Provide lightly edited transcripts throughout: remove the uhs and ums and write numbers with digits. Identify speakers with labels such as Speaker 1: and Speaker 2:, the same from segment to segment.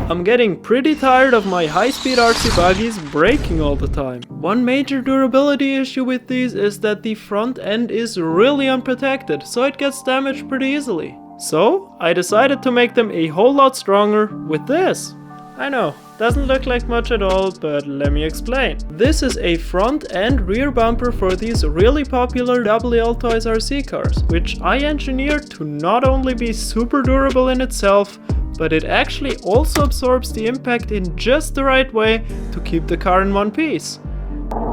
Speaker 1: I'm getting pretty tired of my high-speed RC buggies braking all the time. One major durability issue with these is that the front end is really unprotected, so it gets damaged pretty easily. So I decided to make them a whole lot stronger with this. I know, doesn't look like much at all, but let me explain. This is a front and rear bumper for these really popular WL Toys RC cars, which I engineered to not only be super durable in itself, but it actually also absorbs the impact in just the right way to keep the car in one piece.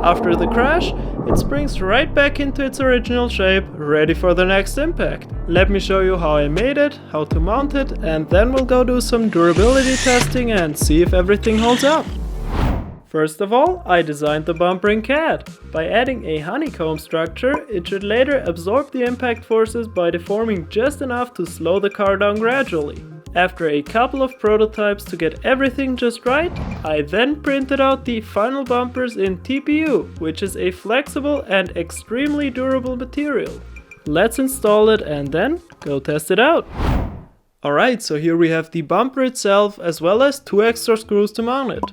Speaker 1: After the crash, it springs right back into its original shape, ready for the next impact. Let me show you how I made it, how to mount it, and then we'll go do some durability testing and see if everything holds up. First of all, I designed the bumper in CAD. By adding a honeycomb structure, it should later absorb the impact forces by deforming just enough to slow the car down gradually. After a couple of prototypes to get everything just right, I then printed out the final bumpers in TPU, which is a flexible and extremely durable material. Let's install it and then go test it out. Alright, so here we have the bumper itself as well as 2 extra screws to mount it.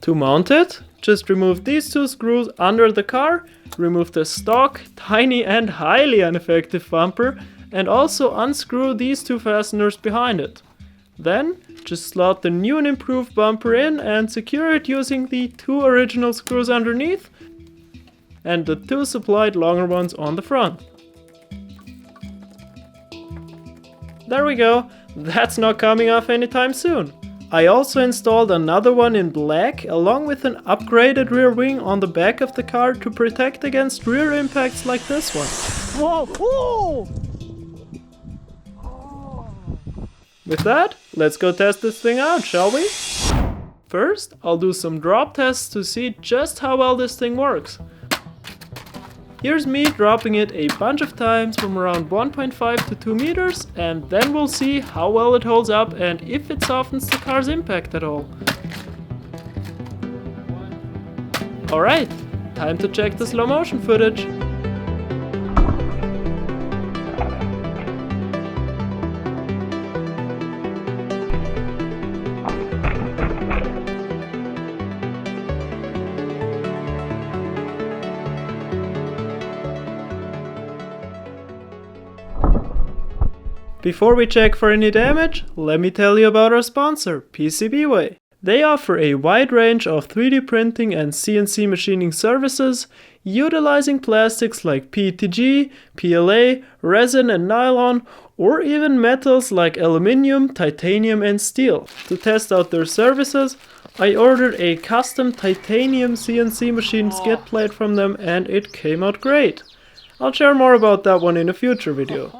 Speaker 1: To mount it, just remove these 2 screws under the car, remove the stock, tiny and highly ineffective bumper, and also unscrew these 2 fasteners behind it. Then just slot the new and improved bumper in and secure it using the 2 original screws underneath and the 2 supplied longer ones on the front. There we go, that's not coming off anytime soon. I also installed another one in black along with an upgraded rear wing on the back of the car to protect against rear impacts like this one.
Speaker 2: Whoa! Whoa!
Speaker 1: With that, let's go test this thing out, shall we? First, I'll do some drop tests to see just how well this thing works. Here's me dropping it a bunch of times from around 1.5 to 2 meters, and then we'll see how well it holds up and if it softens the car's impact at all. Alright, time to check the slow motion footage. Before we check for any damage, let me tell you about our sponsor, PCBWay. They offer a wide range of 3D printing and CNC machining services, utilizing plastics like PETG, PLA, resin and nylon, or even metals like aluminium, titanium and steel. To test out their services, I ordered a custom titanium CNC machine skid plate from them and it came out great. I'll share more about that one in a future video.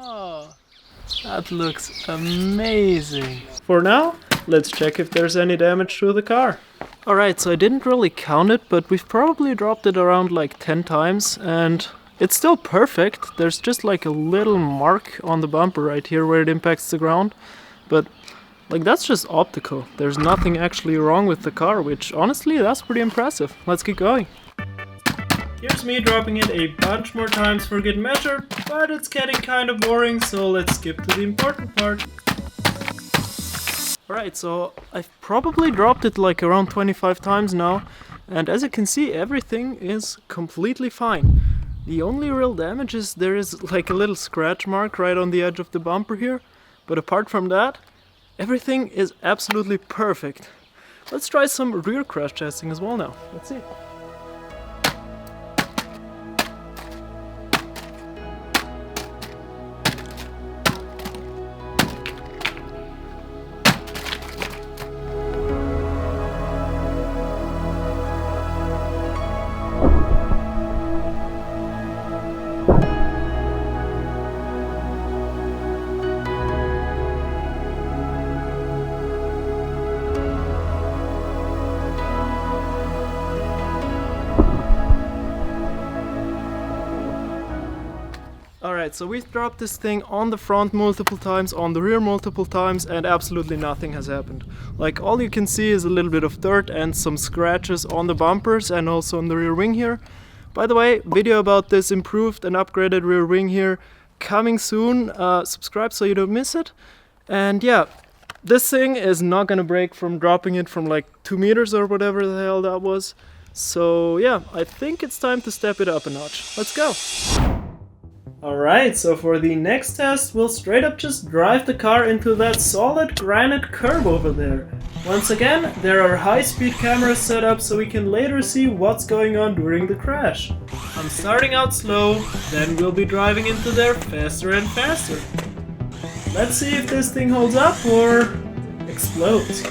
Speaker 1: That looks amazing. For now, let's check if there's any damage to the car. Alright, so I didn't really count it, but we've probably dropped it around like 10 times and it's still perfect. There's just like a little mark on the bumper right here where it impacts the ground. But like that's just optical. There's nothing actually wrong with the car, which honestly that's pretty impressive. Let's keep going. Here's me dropping it a bunch more times for good measure, but it's getting kind of boring, so let's skip to the important part. Alright, so I've probably dropped it like around 25 times now, and as you can see everything is completely fine. The only real damage is there is like a little scratch mark right on the edge of the bumper here, but apart from that, everything is absolutely perfect. Let's try some rear crash testing as well now. Let's see. Alright, so we've dropped this thing on the front multiple times, on the rear multiple times, and absolutely nothing has happened. Like, all you can see is a little bit of dirt and some scratches on the bumpers and also on the rear wing here. By the way, video about this improved and upgraded rear wing here coming soon. Subscribe so you don't miss it. And yeah, this thing is not gonna break from dropping it from like 2 meters or whatever the hell that was. So yeah, I think it's time to step it up a notch. Let's go! Alright, so for the next test, we'll straight up just drive the car into that solid granite curb over there. Once again, there are high-speed cameras set up so we can later see what's going on during the crash. I'm starting out slow, then we'll be driving into there faster and faster. Let's see if this thing holds up or explodes.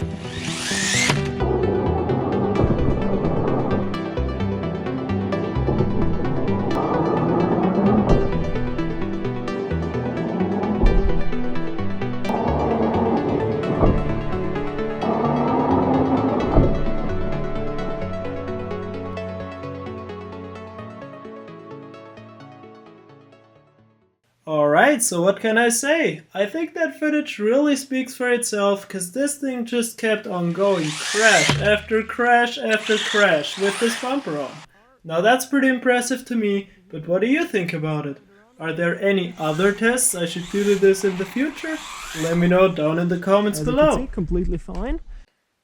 Speaker 1: Alright, so what can I say? I think that footage really speaks for itself, cause this thing just kept on going crash after crash after crash with this bumper on. Now that's pretty impressive to me, but what do you think about it? Are there any other tests I should do to this in the future? Let me know down in the comments below.
Speaker 2: You can see, completely fine.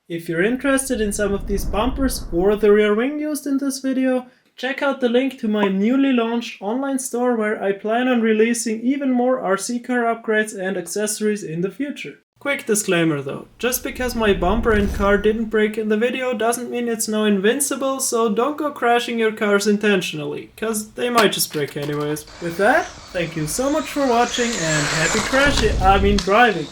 Speaker 1: If you're interested in some of these bumpers or the rear wing used in this video, check out the link to my newly launched online store where I plan on releasing even more RC car upgrades and accessories in the future. Quick disclaimer though, just because my bumper and car didn't break in the video doesn't mean it's now invincible, so don't go crashing your cars intentionally, cause they might just break anyways. With that, thank you so much for watching and happy driving!